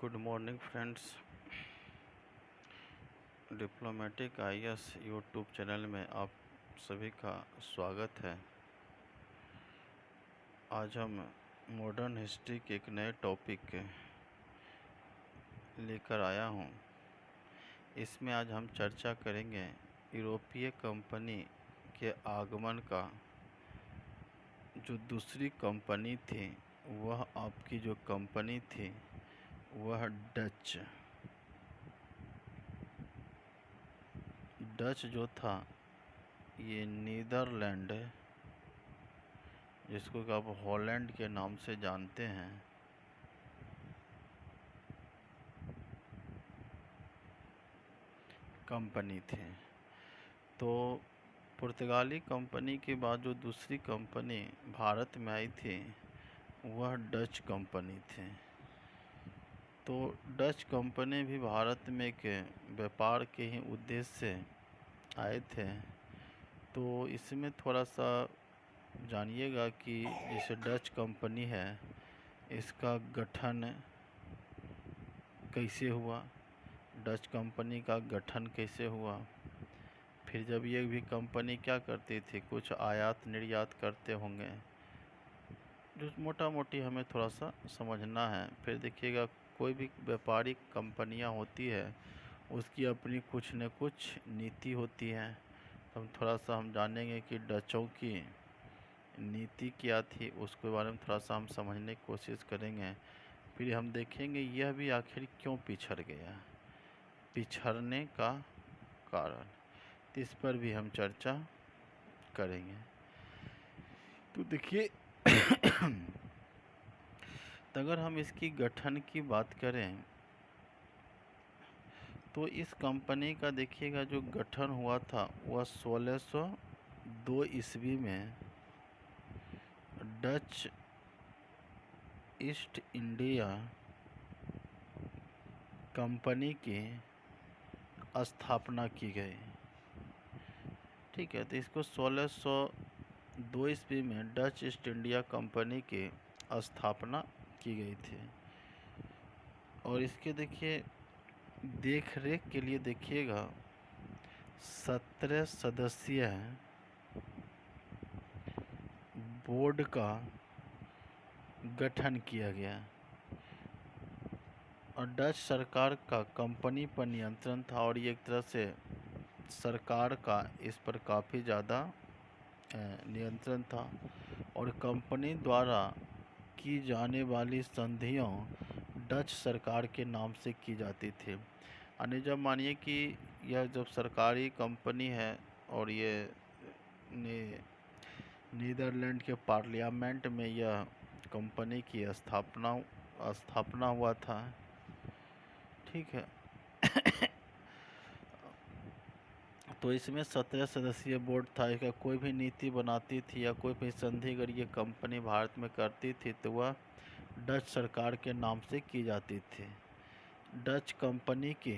Good morning friends. Diplomatic IAS YouTube channel में आप सभी का स्वागत है। आज हम मॉडर्न हिस्ट्री के एक नए टॉपिक लेकर आया हूँ। इसमें आज हम चर्चा करेंगे यूरोपीय कंपनी के आगमन का। जो दूसरी कंपनी थी वह आपकी जो कंपनी थी वह डच जो था ये नीदरलैंड, जिसको कि आप हॉलैंड के नाम से जानते हैं, कंपनी थी। तो पुर्तगाली कंपनी के बाद जो दूसरी कंपनी भारत में आई थी वह डच कंपनी थी। तो डच कंपनी भी भारत में एक व्यापार के ही उद्देश्य से आए थे। तो इसमें थोड़ा सा जानिएगा कि जैसे डच कंपनी है इसका गठन कैसे हुआ, डच कंपनी का गठन कैसे हुआ। फिर जब ये भी कंपनी क्या करती थी, कुछ आयात निर्यात करते होंगे, जो मोटा मोटी हमें थोड़ा सा समझना है। फिर देखिएगा कोई भी व्यापारिक कंपनियां होती है उसकी अपनी कुछ न कुछ नीति होती है। तो हम जानेंगे कि डचों की नीति क्या थी, उसके बारे में थोड़ा सा हम समझने की कोशिश करेंगे। फिर हम देखेंगे यह भी आखिर क्यों पिछड़ गया, पिछड़ने का कारण, तो इस पर भी हम चर्चा करेंगे। तो देखिए तो अगर हम इसकी गठन की बात करें तो इस कंपनी का देखिएगा जो गठन हुआ था वह 1602 ईस्वी में डच ईस्ट इंडिया कंपनी की स्थापना की गई। ठीक है, तो इसको 1602 ईस्वी में डच ईस्ट इंडिया कंपनी की स्थापना की गई थी। और इसके देखिए देख रेख के लिए देखिएगा 17 सदस्यीय बोर्ड का गठन किया गया। और डच सरकार का कंपनी पर नियंत्रण था और ये एक तरह से सरकार का इस पर काफ़ी ज़्यादा नियंत्रण था। और कंपनी द्वारा की जाने वाली संधियों डच सरकार के नाम से की जाती थी। यानी जब मानिए कि यह जब सरकारी कंपनी है और ये नीदरलैंड के पार्लियामेंट में यह कंपनी की स्थापना हुआ था। ठीक है तो इसमें 17 सदस्यीय बोर्ड था। इसका कोई भी नीति बनाती थी या कोई भी संधि अगर ये कंपनी भारत में करती थी तो वह डच सरकार के नाम से की जाती थी। डच कंपनी की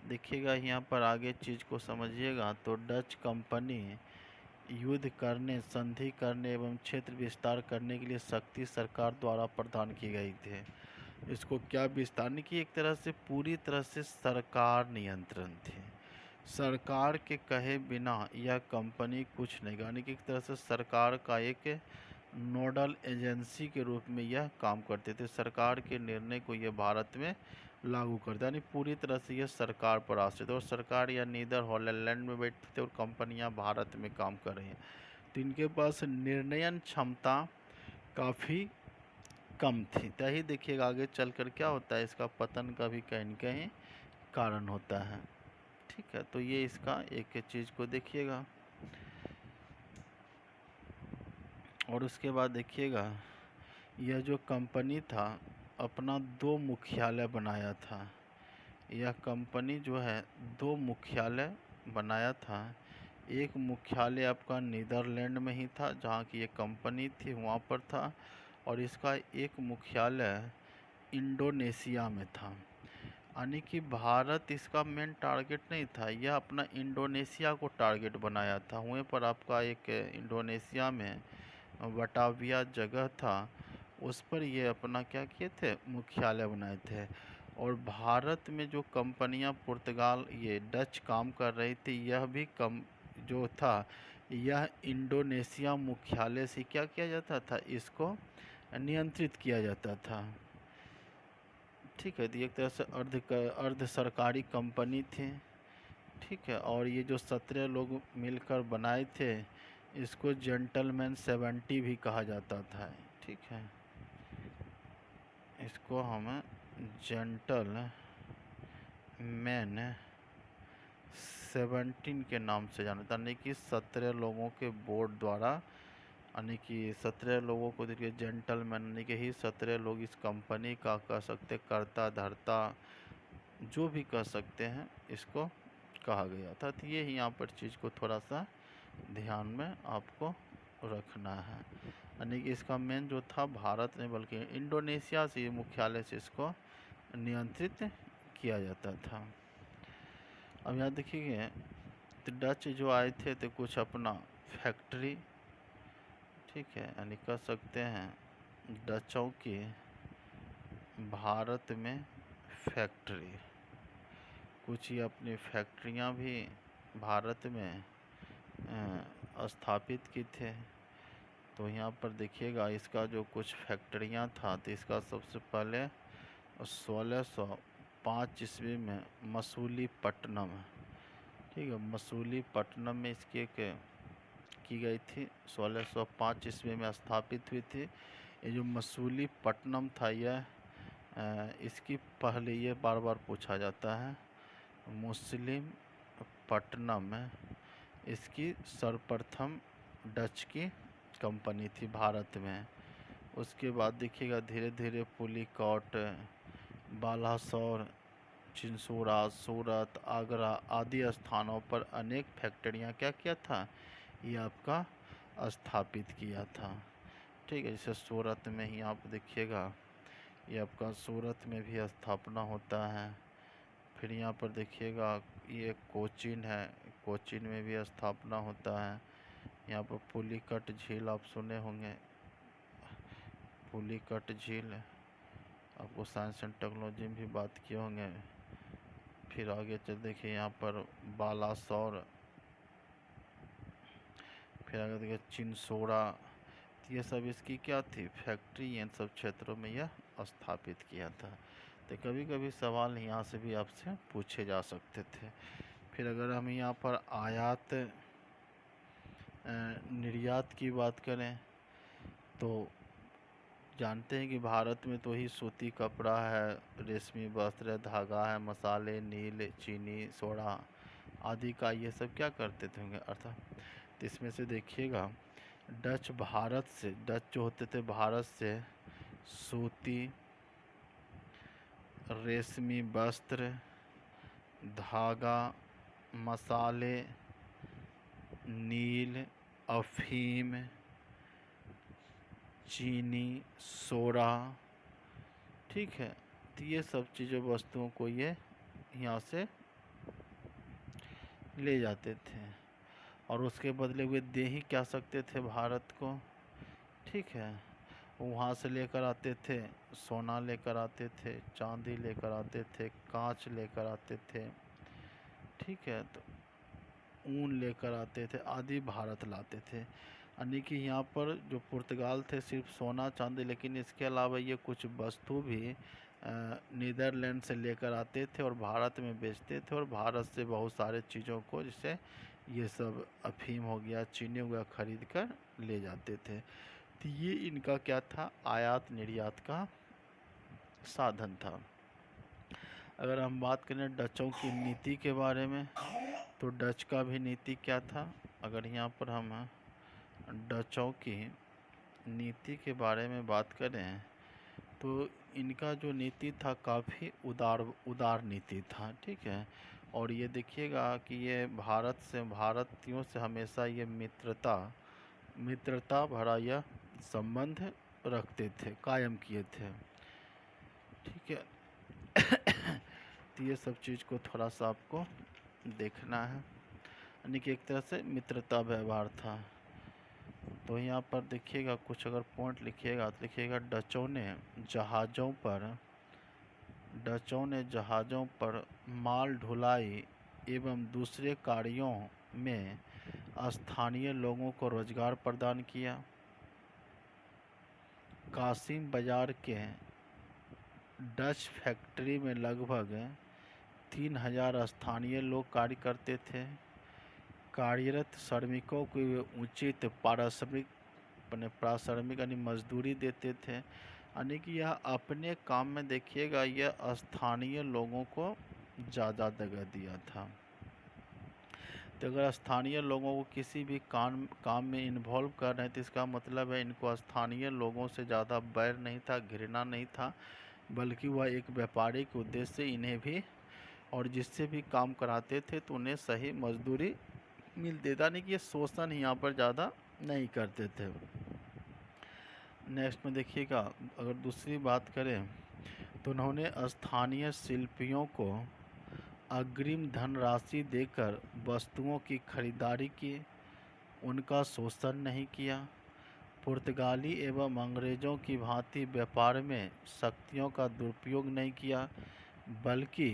देखिएगा यहाँ पर आगे चीज़ को समझिएगा तो डच कंपनी युद्ध करने, संधि करने एवं क्षेत्र विस्तार करने के लिए शक्ति सरकार द्वारा प्रदान की गई थी। इसको क्या विस्तार की, एक तरह से पूरी तरह से सरकार नियंत्रण थी। सरकार के कहे बिना यह कंपनी कुछ नहीं, यानी कि एक तरह से सरकार का एक नोडल एजेंसी के रूप में यह काम करते थे। सरकार के निर्णय को यह भारत में लागू करते, यानी पूरी तरह से यह सरकार पर आश्रित। और सरकार या नीदर हॉलैंड में बैठते थे और कंपनियां भारत में काम कर रही हैं, तो इनके पास निर्णयन क्षमता काफ़ी कम थी। तभी देखिएगा आगे चलकर क्या होता है, इसका पतन का भी कहीं न कहीं कारण होता है। ठीक है, तो ये इसका एक चीज़ को देखिएगा। और उसके बाद देखिएगा यह जो कंपनी था अपना 2 मुख्यालय बनाया था। यह कंपनी जो है 2 मुख्यालय बनाया था। एक मुख्यालय आपका नीदरलैंड में ही था जहाँ की ये कंपनी थी, वहाँ पर था। और इसका एक मुख्यालय इंडोनेशिया में था। यानी कि भारत इसका मेन टारगेट नहीं था, यह अपना इंडोनेशिया को टारगेट बनाया था। वहीं पर आपका एक इंडोनेशिया में बटाविया जगह था, उस पर ये अपना क्या किए थे, मुख्यालय बनाए थे। और भारत में जो कंपनियां पुर्तगाल ये डच काम कर रही थी, यह भी कम जो था, यह इंडोनेशिया मुख्यालय से क्या किया जाता था, इसको नियंत्रित किया जाता था। ठीक है, तो एक तरह से अर्ध सरकारी कंपनी थी। ठीक है, और ये जो 17 लोग मिलकर बनाए थे, इसको जेंटलमैन 70 भी कहा जाता था। ठीक है, इसको हम जेंटल मैन 17 के नाम से जानते, यानी कि 17 लोगों के बोर्ड द्वारा, यानी कि 17 लोगों को देखिए जेंटलमैन, यानी कि ही 17 लोग इस कंपनी का कह सकते, करता धरता जो भी कह सकते हैं, इसको कहा गया था। तो ये ही यहाँ पर चीज़ को थोड़ा सा ध्यान में आपको रखना है, यानी कि इसका मेन जो था भारत नहीं बल्कि इंडोनेशिया से मुख्यालय से इसको नियंत्रित किया जाता था। अब यहाँ देखिए, तो डच जो आए थे तो कुछ अपना फैक्ट्री, ठीक है, यानी कह सकते हैं डचों की भारत में फैक्ट्री, कुछ ये अपनी फैक्ट्रियां भी भारत में स्थापित की थे। तो यहाँ पर देखिएगा, इसका जो कुछ फैक्ट्रियां था, तो इसका सबसे पहले 1605 ईस्वी में मसूलीपट्टनम, ठीक है, मसूलीपट्टनम में इसकी एक की गई थी, 1605 ईस्वी में स्थापित हुई थी। ये जो मसूलीपट्टनम था, यह इसकी पहले, ये बार बार पूछा जाता है, मुस्लिम पट्टनम इसकी सर्वप्रथम डच की कंपनी थी भारत में। उसके बाद देखिएगा धीरे धीरे पुलिकॉट, बालासोर, चिंसोरा, सूरत, आगरा आदि स्थानों पर अनेक फैक्ट्रियां क्या किया था, ये आपका स्थापित किया था। ठीक है, जैसे सूरत में ही आप देखिएगा, ये आपका सूरत में भी स्थापना होता है। फिर यहाँ पर देखिएगा, ये कोचीन है, कोचीन में भी स्थापना होता है। यहाँ पर पुलिकट झील आप सुने होंगे, पुलिकट झील आपको साइंस एंड टेक्नोलॉजी में भी बात किए होंगे। फिर आगे चल देखिए, यहाँ पर बालासोर, फिर आगे देखिए चिंसोरा, ये सब इसकी क्या थी, फैक्ट्री, इन सब क्षेत्रों में यह स्थापित किया था। तो कभी कभी सवाल यहाँ से भी आपसे पूछे जा सकते थे। फिर अगर हम यहाँ पर आयात निर्यात की बात करें, तो जानते हैं कि भारत में तो ही सूती कपड़ा है, रेशमी वस्त्र, धागा है, मसाले, नील, चीनी, सोडा आदि का ये सब क्या करते थे होंगे अर्थात। तो इसमें से देखिएगा, डच भारत से, डच जो होते थे भारत से सूती, रेशमी वस्त्र, धागा, मसाले, नील, अफीम, चीनी, सोडा, ठीक है, तो ये सब चीज़ों वस्तुओं को ये यहाँ से ले जाते थे, और उसके बदले वे दे ही क्या सकते थे भारत को। ठीक है, वहाँ से लेकर आते थे, सोना लेकर आते थे, चांदी लेकर आते थे, कांच लेकर आते थे, ठीक है, तो ऊन लेकर आते थे आदि भारत लाते थे। यानी कि यहाँ पर जो पुर्तगाल थे सिर्फ सोना चांदी, लेकिन इसके अलावा ये कुछ वस्तु भी नीदरलैंड से लेकर आते थे और भारत में बेचते थे, और भारत से बहुत सारे चीज़ों को, जैसे ये सब अफीम हो गया, चीनी हो गया, खरीद कर ले जाते थे। तो ये इनका क्या था, आयात निर्यात का साधन था। अगर हम बात करें डचों की नीति के बारे में, तो डच का भी नीति क्या था, अगर यहाँ पर हम डचों की नीति के बारे में बात करें, तो इनका जो नीति था काफ़ी उदार नीति था। ठीक है, और ये देखिएगा कि ये भारतीयों से हमेशा ये मित्रता भरा यह संबंध रखते थे, कायम किए थे। ठीक है, तो ये सब चीज़ को थोड़ा सा आपको देखना है, यानी कि एक तरह से मित्रता व्यवहार था। तो यहाँ पर देखिएगा कुछ अगर पॉइंट लिखिएगा तो लिखिएगा डचों ने जहाज़ों पर माल ढुलाई एवं दूसरे कार्यों में स्थानीय लोगों को रोजगार प्रदान किया। कासिम बाजार के डच फैक्ट्री में लगभग 3000 स्थानीय लोग कार्य करते थे। कार्यरत श्रमिकों को वे उचित पारिश्रमिक यानी मजदूरी देते थे। यानी कि यह अपने काम में देखिएगा यह स्थानीय लोगों को ज़्यादा जगह दिया था। तो अगर स्थानीय लोगों को किसी भी काम में इन्वॉल्व कर रहे हैं तो इसका मतलब है इनको स्थानीय लोगों से ज़्यादा बैर नहीं था, घृणा नहीं था, बल्कि वह एक व्यापारिक उद्देश्य से इन्हें भी और जिससे भी काम कराते थे तो उन्हें सही मजदूरी मिलती था। नहीं कि ये शोषण यहाँ पर ज़्यादा नहीं करते थे। नेक्स्ट में देखिएगा अगर दूसरी बात करें तो उन्होंने स्थानीय शिल्पियों को अग्रिम धनराशि देकर वस्तुओं की खरीदारी की, उनका शोषण नहीं किया। पुर्तगाली एवं अंग्रेज़ों की भांति व्यापार में शक्तियों का दुरुपयोग नहीं किया, बल्कि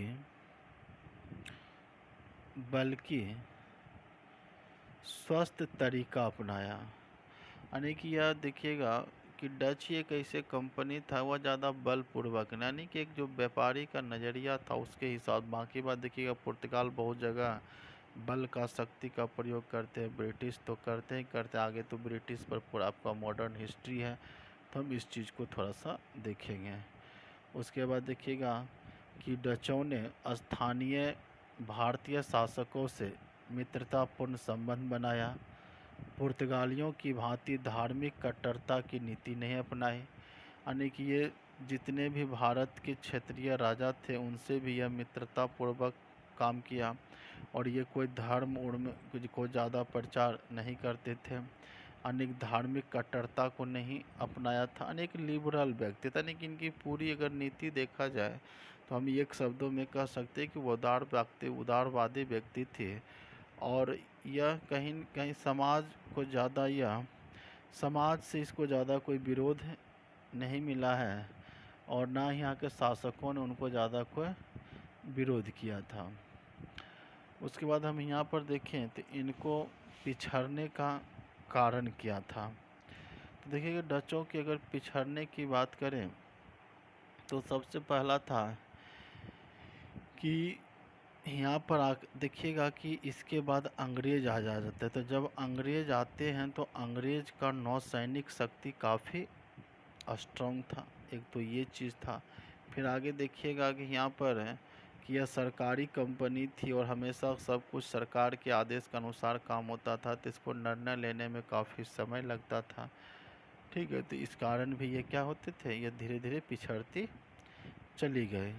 स्वस्थ तरीका अपनाया। यानी कि यह देखिएगा कि डच एक ऐसे कंपनी था वह ज़्यादा बलपूर्वक यानी कि एक जो व्यापारी का नज़रिया था उसके हिसाब। बाकी बात देखिएगा पुर्तगाल बहुत जगह बल का शक्ति का प्रयोग करते हैं, ब्रिटिश तो करते ही करते, आगे तो ब्रिटिश पर पूरा आपका मॉडर्न हिस्ट्री है तो हम इस चीज़ को थोड़ा सा देखेंगे। उसके बाद देखिएगा कि डचों ने स्थानीय भारतीय शासकों से मित्रतापूर्ण संबंध बनाया। पुर्तगालियों की भांति धार्मिक कट्टरता की नीति नहीं अपनाई। यानी कि ये जितने भी भारत के क्षेत्रीय राजा थे उनसे भी यह मित्रतापूर्वक काम किया और ये कोई धर्म को ज़्यादा प्रचार नहीं करते थे। अनेक धार्मिक कट्टरता को नहीं अपनाया था। अनेक लिबरल व्यक्ति था। लेकिन इनकी पूरी अगर नीति देखा जाए तो हम एक शब्दों में कह सकते हैं कि वो उदारवादी व्यक्ति थे और यह कहीं न कहीं समाज से इसको ज़्यादा कोई विरोध नहीं मिला है और ना ही यहाँ के शासकों ने उनको ज़्यादा कोई विरोध किया था। उसके बाद हम यहाँ पर देखें तो इनको पिछड़ने का कारण क्या था। तो देखिए डचों की अगर पिछड़ने की बात करें तो सबसे पहला था कि यहाँ पर देखिएगा कि इसके बाद अंग्रेज आ जाते हैं। तो जब अंग्रेज आते हैं तो अंग्रेज का नौसैनिक शक्ति काफ़ी स्ट्रॉन्ग था, एक तो ये चीज़ था। फिर आगे देखिएगा कि यहाँ पर है कि यह सरकारी कंपनी थी और हमेशा सब कुछ सरकार के आदेश के अनुसार काम होता था, तो इसको निर्णय लेने में काफ़ी समय लगता था। ठीक है, तो इस कारण भी ये क्या होते थे, ये धीरे धीरे पिछड़ती चली गई।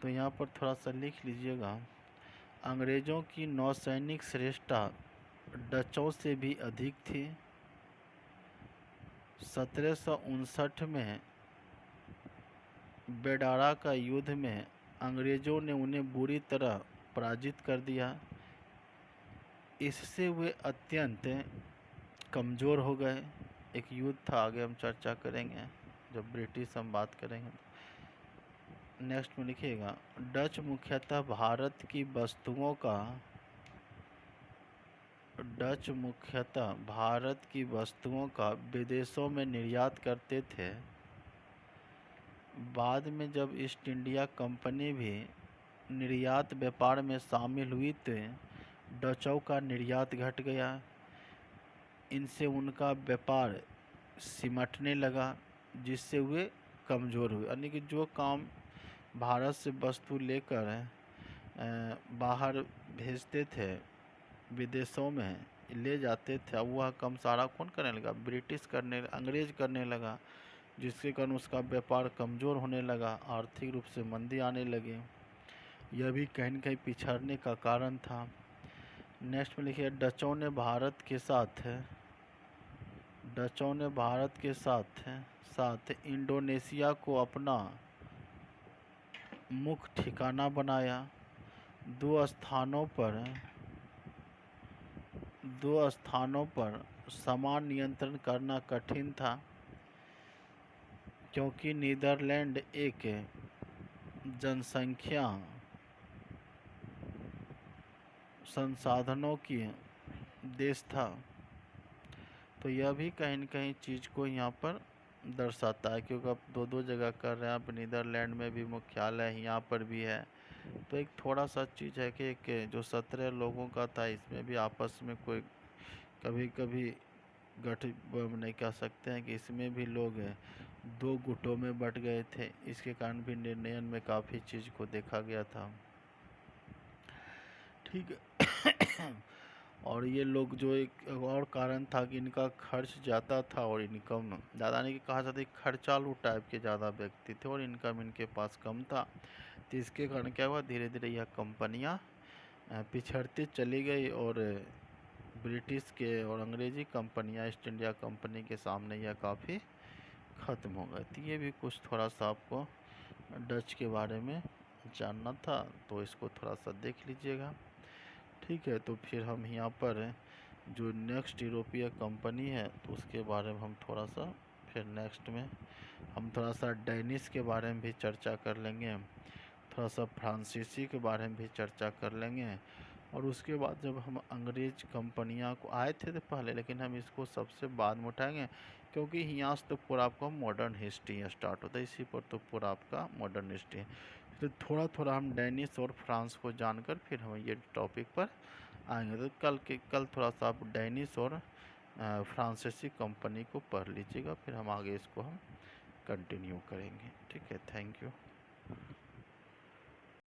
तो यहाँ पर थोड़ा सा लिख लीजिएगा, अंग्रेज़ों की नौसैनिक श्रेष्ठता डचों से भी अधिक थी। 1759 में बेडारा का युद्ध में अंग्रेज़ों ने उन्हें बुरी तरह पराजित कर दिया। इससे वे अत्यंत कमज़ोर हो गए। एक युद्ध था, आगे हम चर्चा करेंगे जब ब्रिटिश हम बात करेंगे। नेक्स्ट में लिखिएगा, डच मुख्यतः भारत की वस्तुओं का विदेशों में निर्यात करते थे। बाद में जब ईस्ट इंडिया कंपनी भी निर्यात व्यापार में शामिल हुई तो डचों का निर्यात घट गया। इनसे उनका व्यापार सिमटने लगा जिससे वे कमज़ोर हुए। यानी कि जो काम भारत से वस्तु लेकर बाहर भेजते थे, विदेशों में ले जाते थे, अब वह कम सारा कौन करने लगा, अंग्रेज करने लगा, जिसके कारण उसका व्यापार कमज़ोर होने लगा, आर्थिक रूप से मंदी आने लगी। यह भी कहीं न कहीं पिछड़ने का कारण था। नेक्स्ट में लिखिए, डचों ने भारत के साथ इंडोनेशिया को अपना मुख्य ठिकाना बनाया। दो स्थानों पर समान नियंत्रण करना कठिन था, क्योंकि नीदरलैंड एक जनसंख्या संसाधनों की देश था। तो यह भी कहीं न कहीं चीज़ को यहाँ पर दर्शाता है, क्योंकि अब दो दो जगह कर रहे हैं। अब नीदरलैंड में भी मुख्यालय है, यहाँ पर भी है। तो एक थोड़ा सा चीज़ है कि एक जो 17 लोगों का था, इसमें भी आपस में कोई कभी कभी गठ नहीं कह सकते हैं कि इसमें भी लोग दो गुटों में बट गए थे। इसके कारण भी निर्णयन में काफ़ी चीज़ को देखा गया था। ठीक है। और ये लोग जो एक और कारण था कि इनका खर्च ज़्यादा था और इनकम ज़्यादा, नहीं कि कहा जाता है खर्चालू टाइप के ज़्यादा व्यक्ति थे और इनकम इनके पास कम था। तो इसके कारण क्या हुआ, धीरे धीरे यह कंपनियां पिछड़ती चली गई और ब्रिटिश के और अंग्रेज़ी कंपनियां ईस्ट इंडिया कंपनी के सामने यह काफ़ी ख़त्म हो गई थी। ये भी कुछ थोड़ा सा आपको डच के बारे में जानना था, तो इसको थोड़ा सा देख लीजिएगा। ठीक है, तो फिर हम यहाँ पर जो नेक्स्ट यूरोपीय कंपनी है तो उसके बारे में हम थोड़ा सा फिर नेक्स्ट में हम थोड़ा सा डेनिश के बारे में भी चर्चा कर लेंगे, थोड़ा सा फ्रांसीसी के बारे में भी चर्चा कर लेंगे। और उसके बाद जब हम अंग्रेज कंपनियां को आए थे तो पहले, लेकिन हम इसको सबसे बाद में उठाएंगे, क्योंकि यहाँ से तो पूरा आपका मॉडर्न हिस्ट्री स्टार्ट होता है, इसी पर तो पूरा आपका मॉडर्न हिस्ट्री है। तो थोड़ा थोड़ा हम डेनिश और फ्रांस को जानकर फिर हम ये टॉपिक पर आएंगे। तो कल थोड़ा सा आप डेनिश और फ्रांसीसी कंपनी को पढ़ लीजिएगा, फिर हम आगे इसको हम कंटिन्यू करेंगे। ठीक है, थैंक यू।